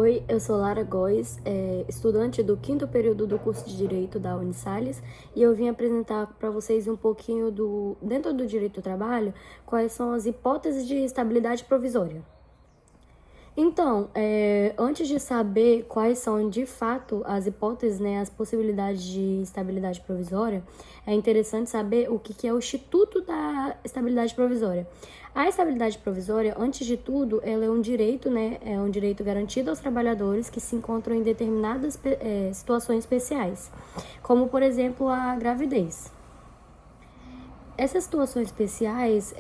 Oi, eu sou Lara Góes, estudante do 5º período do curso de Direito da Unisalles, e eu vim apresentar para vocês um pouquinho dentro do direito do trabalho, quais são as hipóteses de estabilidade provisória. Então, antes de saber quais são de fato as hipóteses, né, as possibilidades de estabilidade provisória, é interessante saber o que é o Instituto da Estabilidade Provisória. A estabilidade provisória, antes de tudo, ela é um direito, né, é um direito garantido aos trabalhadores que se encontram em determinadas situações especiais, como, por exemplo, a gravidez. Essas situações especiais,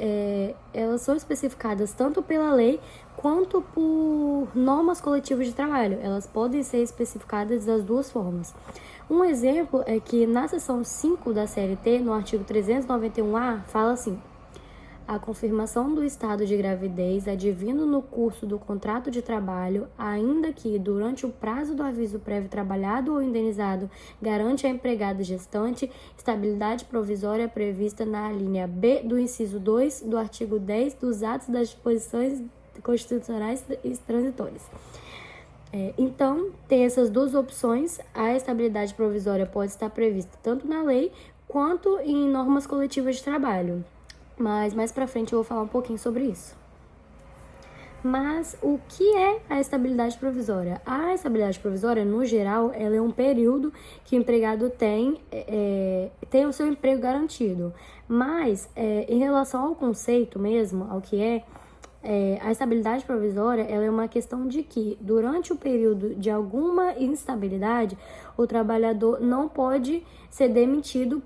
elas são especificadas tanto pela lei quanto por normas coletivas de trabalho. Elas podem ser especificadas das duas formas. Um exemplo é que na seção 5 da CLT, no artigo 391-A, fala assim: a confirmação do estado de gravidez advindo no curso do contrato de trabalho, ainda que durante o prazo do aviso prévio trabalhado ou indenizado, garante à empregada gestante estabilidade provisória prevista na linha B do inciso 2 do artigo 10 dos atos das disposições constitucionais e transitórias. Então, tem essas duas opções. A estabilidade provisória pode estar prevista tanto na lei quanto em normas coletivas de trabalho. Mas mais pra frente eu vou falar um pouquinho sobre isso. Mas o que é a estabilidade provisória? A estabilidade provisória, no geral, ela é um período que o empregado tem o seu emprego garantido. Mas, em relação ao conceito mesmo, ao que a estabilidade provisória, ela é uma questão de que, durante o período de alguma instabilidade, o trabalhador não pode ser demitido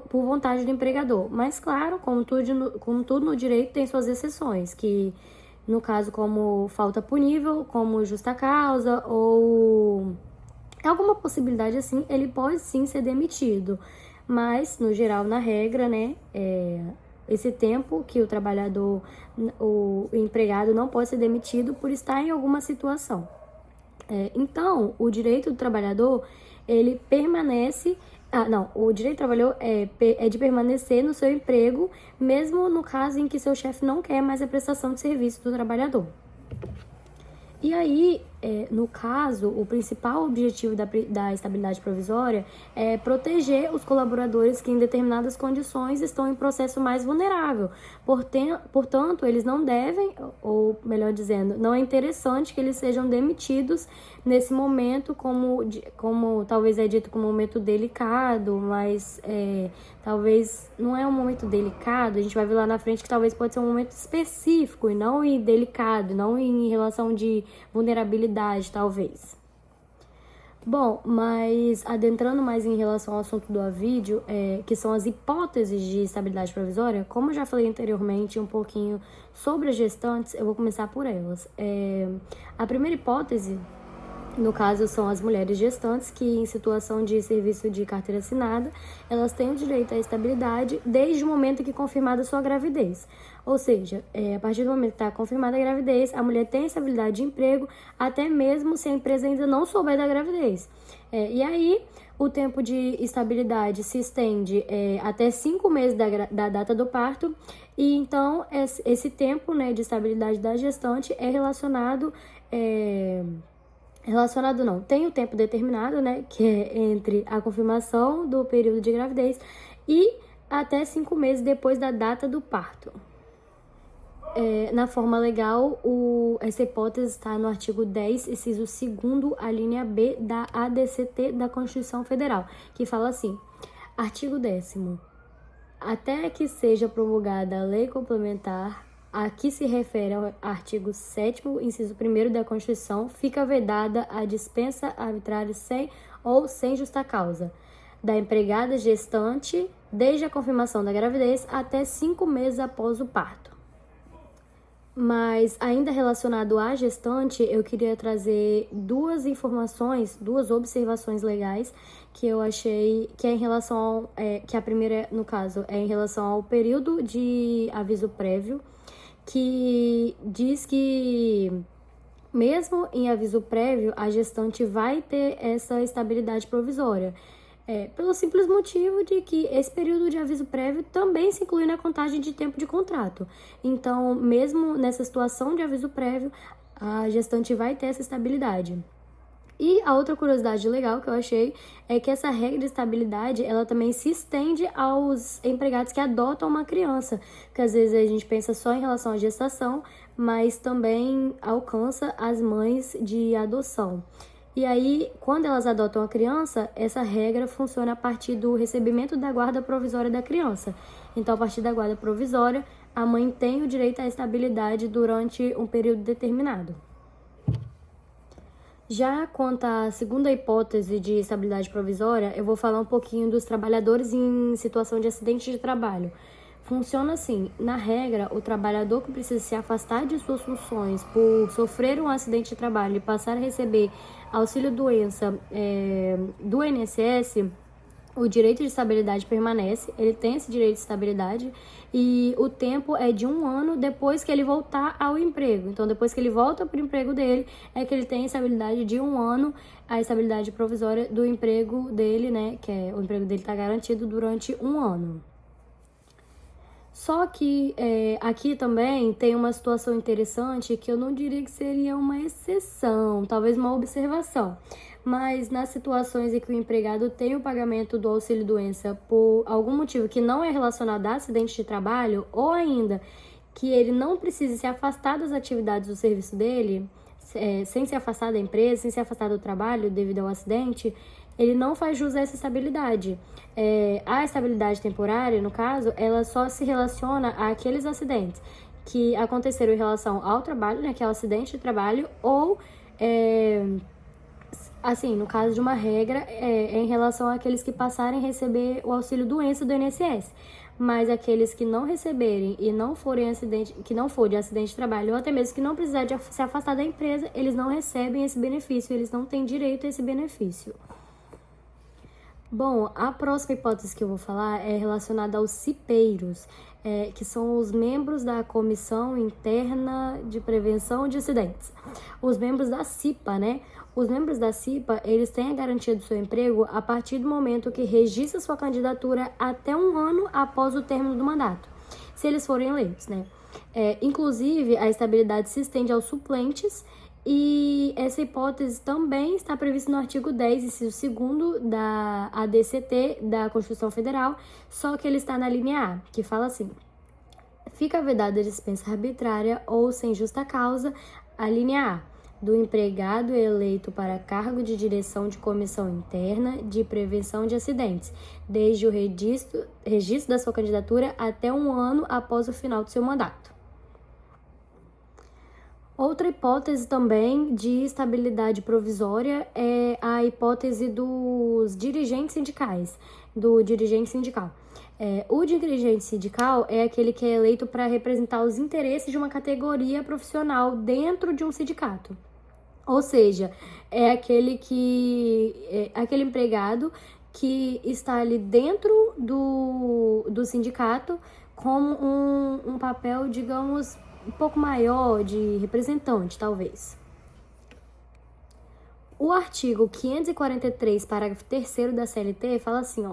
por vontade do empregador. Mas, claro, como tudo no direito, tem suas exceções, que, no caso, como falta punível, como justa causa ou alguma possibilidade assim, ele pode sim ser demitido. Mas, no geral, na regra, né, esse tempo que o empregado não pode ser demitido por estar em alguma situação. Então, o direito do trabalhador, ele permanece... o direito do trabalhador é de permanecer no seu emprego, mesmo no caso em que seu chefe não quer mais a prestação de serviço do trabalhador. E aí, no caso, o principal objetivo da estabilidade provisória é proteger os colaboradores que em determinadas condições estão em processo mais vulnerável. Portanto, eles não devem, ou melhor dizendo, não é interessante que eles sejam demitidos nesse momento, como talvez é dito como um momento delicado, mas talvez não é um momento delicado, a gente vai ver lá na frente que talvez pode ser um momento específico e não delicado, não em relação de vulnerabilidade, talvez. Bom, mas adentrando mais em relação ao assunto do vídeo, que são as hipóteses de estabilidade provisória, como eu já falei anteriormente um pouquinho sobre as gestantes, eu vou começar por elas. A primeira hipótese, no caso, são as mulheres gestantes que, em situação de serviço de carteira assinada, elas têm o direito à estabilidade desde o momento que confirmada sua gravidez. Ou seja, a partir do momento que está confirmada a gravidez, a mulher tem estabilidade de emprego, até mesmo se a empresa ainda não souber da gravidez. E aí, o tempo de estabilidade se estende até 5 meses da data do parto, e então esse tempo, né, de estabilidade da gestante é tem o tempo determinado, né, que é entre a confirmação do período de gravidez e até 5 meses depois da data do parto. Na forma legal, essa hipótese está no artigo 10, inciso 2º, a linha B da ADCT da Constituição Federal, que fala assim: artigo 10º. Até que seja promulgada a lei complementar a que se refere ao artigo 7º, inciso 1º da Constituição, fica vedada a dispensa arbitrária sem justa causa da empregada gestante desde a confirmação da gravidez até 5 meses após o parto. Mas, ainda relacionado à gestante, eu queria trazer duas observações legais que eu achei que é em relação que a primeira, no caso, é em relação ao período de aviso prévio, que diz que, mesmo em aviso prévio, a gestante vai ter essa estabilidade provisória. Pelo simples motivo de que esse período de aviso prévio também se inclui na contagem de tempo de contrato. Então, mesmo nessa situação de aviso prévio, a gestante vai ter essa estabilidade. E a outra curiosidade legal que eu achei é que essa regra de estabilidade, ela também se estende aos empregados que adotam uma criança, que às vezes a gente pensa só em relação à gestação, mas também alcança as mães de adoção. E aí, quando elas adotam a criança, essa regra funciona a partir do recebimento da guarda provisória da criança. Então, a partir da guarda provisória, a mãe tem o direito à estabilidade durante um período determinado. Já quanto à segunda hipótese de estabilidade provisória, eu vou falar um pouquinho dos trabalhadores em situação de acidente de trabalho. Funciona assim: na regra, o trabalhador que precisa se afastar de suas funções por sofrer um acidente de trabalho e passar a receber auxílio-doença do INSS, o direito de estabilidade permanece, ele tem esse direito de estabilidade e o tempo é de 1 ano depois que ele voltar ao emprego. Então, depois que ele volta para o emprego dele, é que ele tem a estabilidade de 1 ano, a estabilidade provisória do emprego dele, né? Que é, o emprego dele está garantido durante 1 ano. Só que aqui também tem uma situação interessante que eu não diria que seria uma exceção, talvez uma observação. Mas nas situações em que o empregado tem o pagamento do auxílio-doença por algum motivo que não é relacionado a acidente de trabalho, ou ainda que ele não precise se afastar das atividades do serviço dele, sem se afastar da empresa, sem se afastar do trabalho devido ao acidente, ele não faz jus a essa estabilidade. A estabilidade temporária, no caso, ela só se relaciona àqueles acidentes que aconteceram em relação ao trabalho, né, que é o acidente de trabalho, ou, assim, no caso de uma regra, em relação àqueles que passarem a receber o auxílio-doença do INSS. Mas aqueles que não receberem e não forem que não for de acidente de trabalho, ou até mesmo que não precisar de se afastar da empresa, eles não recebem esse benefício, eles não têm direito a esse benefício. Bom, a próxima hipótese que eu vou falar é relacionada aos cipeiros, que são os membros da Comissão Interna de Prevenção de Acidentes. Os membros da CIPA, né? Os membros da CIPA, eles têm a garantia do seu emprego a partir do momento que registra sua candidatura até 1 ano após o término do mandato, se eles forem eleitos, né? Inclusive, a estabilidade se estende aos suplentes. E essa hipótese também está prevista no artigo 10, inciso 2º da ADCT da Constituição Federal, só que ele está na linha A, que fala assim: fica vedada a dispensa arbitrária ou sem justa causa, a linha A, do empregado eleito para cargo de direção de comissão interna de prevenção de acidentes, desde o registro da sua candidatura até 1 ano após o final do seu mandato. Outra hipótese também de estabilidade provisória é a hipótese dos dirigentes sindicais, do dirigente sindical. O dirigente sindical é aquele que é eleito para representar os interesses de uma categoria profissional dentro de um sindicato. Ou seja, é aquele empregado que está ali dentro do sindicato como um papel, digamos, um pouco maior de representante, talvez. O artigo 543, parágrafo 3º da CLT fala assim,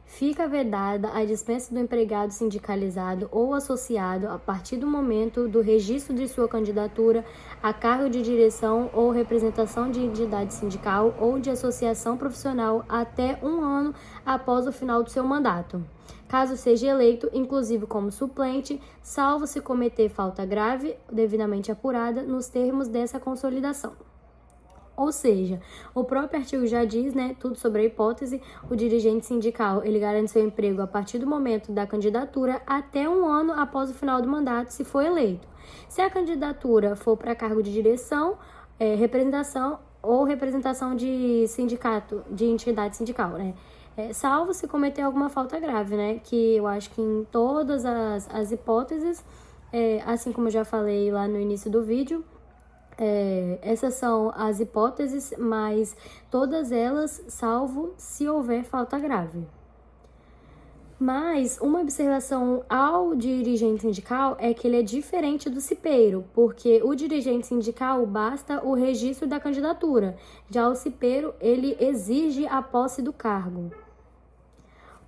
fica vedada a dispensa do empregado sindicalizado ou associado a partir do momento do registro de sua candidatura a cargo de direção ou representação de entidade sindical ou de associação profissional até 1 ano após o final do seu mandato, caso seja eleito, inclusive como suplente, salvo se cometer falta grave, devidamente apurada, nos termos dessa consolidação. Ou seja, o próprio artigo já diz, né, tudo sobre a hipótese, o dirigente sindical, ele garante seu emprego a partir do momento da candidatura até 1 ano após o final do mandato, se for eleito. Se a candidatura for para cargo de direção, representação ou representação de sindicato, de entidade sindical, né? Salvo se cometer alguma falta grave, né? Que eu acho que em todas as hipóteses, assim como eu já falei lá no início do vídeo, essas são as hipóteses, mas todas elas, salvo se houver falta grave. Mas uma observação ao dirigente sindical é que ele é diferente do cipeiro, porque o dirigente sindical basta o registro da candidatura, já o cipeiro ele exige a posse do cargo.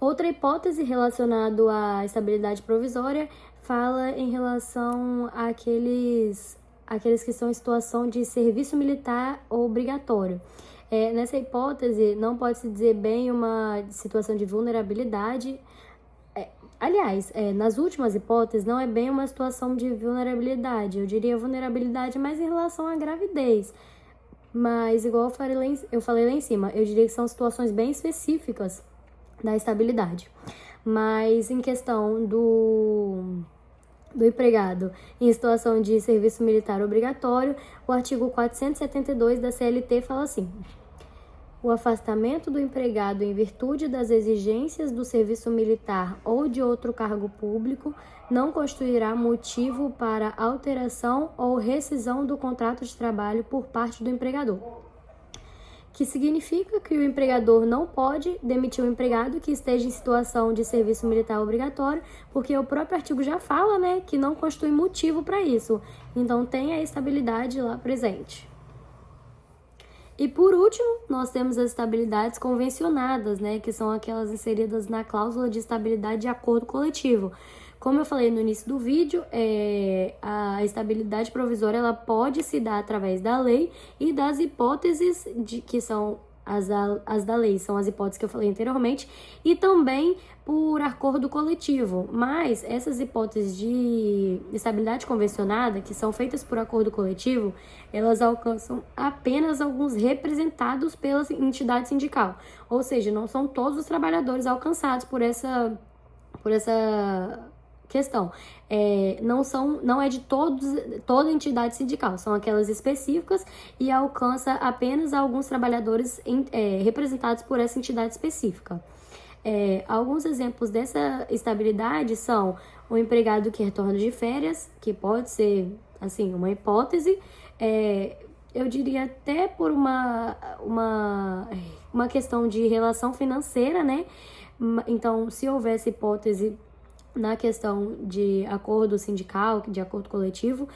Outra hipótese relacionada à estabilidade provisória fala em relação àqueles aqueles que estão em situação de serviço militar obrigatório. Nessa hipótese, não pode-se dizer bem uma situação de vulnerabilidade. Aliás, nas últimas hipóteses, não é bem uma situação de vulnerabilidade. Eu diria vulnerabilidade mais em relação à gravidez. Mas, igual eu falei lá em cima, eu diria que são situações bem específicas da estabilidade. Mas, em questão do empregado em situação de serviço militar obrigatório, o artigo 472 da CLT fala assim: o afastamento do empregado em virtude das exigências do serviço militar ou de outro cargo público não constituirá motivo para alteração ou rescisão do contrato de trabalho por parte do empregador. Que significa que o empregador não pode demitir o empregado que esteja em situação de serviço militar obrigatório, porque o próprio artigo já fala, né, que não constitui motivo para isso. Então, tem a estabilidade lá presente. E por último, nós temos as estabilidades convencionadas, né, que são aquelas inseridas na cláusula de estabilidade de acordo coletivo. Como eu falei no início do vídeo, a estabilidade provisória ela pode se dar através da lei e das hipóteses que são as da lei, são as hipóteses que eu falei anteriormente, e também por acordo coletivo. Mas essas hipóteses de estabilidade convencionada, que são feitas por acordo coletivo, elas alcançam apenas alguns representados pela entidade sindical. Ou seja, não são todos os trabalhadores alcançados por essa questão. Não é de toda entidade sindical, são aquelas específicas e alcança apenas alguns trabalhadores representados por essa entidade específica. Alguns exemplos dessa estabilidade são o empregado que retorna de férias, que pode ser, assim, uma hipótese, eu diria até por uma questão de relação financeira, né? Então, se houvesse hipótese na questão de acordo sindical, de acordo coletivo,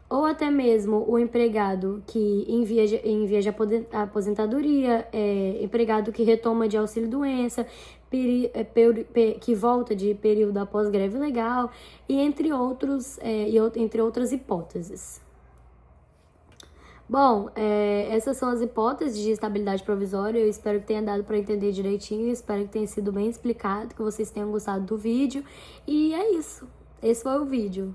ou até mesmo o empregado que envia de aposentadoria, empregado que retoma de auxílio-doença, que volta de período após greve legal, e entre outras hipóteses. Bom, essas são as hipóteses de estabilidade provisória. Eu espero que tenha dado para entender direitinho, espero que tenha sido bem explicado, que vocês tenham gostado do vídeo. E é isso. Esse foi o vídeo.